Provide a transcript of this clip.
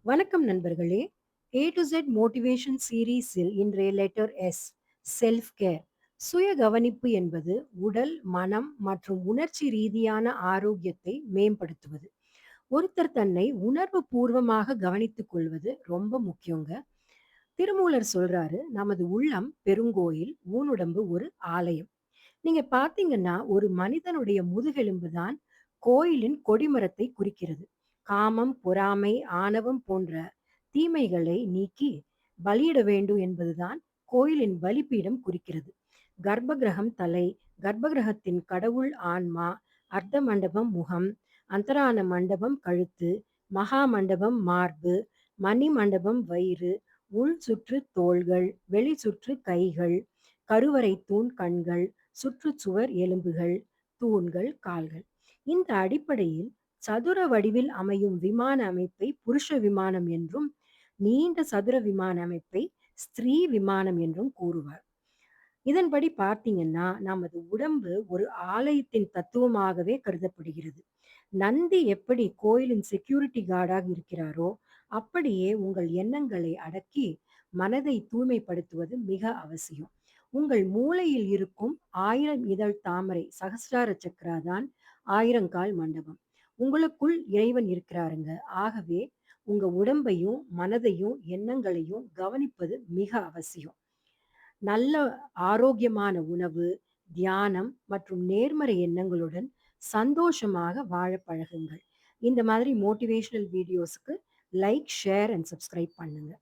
வணக்கம் நண்பர்களே. A to Z motivation சீரீஸில் இன்றைய லெட்டர் எஸ், செல்ஃப் கேர். சுய கவனிப்பு என்பது உடல், மனம் மற்றும் உணர்ச்சி ரீதியான ஆரோக்கியத்தை மேம்படுத்துவது. ஒருத்தர் தன்னை உணர்வு பூர்வமாக கவனித்துக் கொள்வது ரொம்ப முக்கியங்க. திருமூலர் சொல்றாரு, நமது உள்ளம் பெருங்கோயில், ஊனுடம்பு ஒரு ஆலயம். நீங்க பார்த்தீங்கன்னா, ஒரு மனிதனுடைய முதுகெலும்பு தான் கோயிலின் கொடிமரத்தை குறிக்கிறது. காமம், பொறாமை, ஆணவம் போன்ற தீமைகளை நீக்கி பலியிட வேண்டும் என்பதுதான் கோயிலின் பலிபீடம் குறிக்கிறது. கர்ப்பகிரகம் தலை, கர்ப்பகிரகத்தின் கடவுள் ஆன்மா, அர்த்த மண்டபம் முகம், அந்தரான மண்டபம் கழுத்து, மகா மண்டபம் மார்பு, மணி மண்டபம் வயிறு, உள் சுற்று தோள்கள், வெளி சுற்று கைகள், கருவறை தூண் கண்கள், சுற்றுச்சுவர் எலும்புகள், தூண்கள் கால்கள். இந்த அடிப்படையில் சதுர வடிவில் அமையும் விமான அமைப்பை புருஷ விமானம் என்றும், நீண்ட சதுர விமான அமைப்பை ஸ்திரீ விமானம் என்றும் கூறுவார். இதன்படி பார்த்தீங்கன்னா, நமது உடம்பு ஒரு ஆலயத்தின் தத்துவமாகவே கருதப்படுகிறது. நந்தி எப்படி கோயிலின் செக்யூரிட்டி கார்டாக இருக்கிறாரோ, அப்படியே உங்கள் எண்ணங்களை அடக்கி மனதை தூய்மைப்படுத்துவது மிக அவசியம். உங்கள் மூளையில் இருக்கும் 1000 இதழ் தாமரை சகஸ்ரார சக்ரா தான் ஆயிரங்கால் மண்டபம். உங்களுக்குள் இறைவன் இருக்கிறாருங்க. ஆகவே உங்க உடம்பையும், மனதையும், எண்ணங்களையும் கவனிப்பது மிக அவசியம். நல்ல ஆரோக்கியமான உணவு, தியானம் மற்றும் நேர்மறை எண்ணங்களுடன் சந்தோஷமாக வாழ பழகுங்கள். இந்த மாதிரி மோட்டிவேஷனல் வீடியோஸ்க்கு லைக், ஷேர் அண்ட் சப்ஸ்கிரைப் பண்ணுங்க.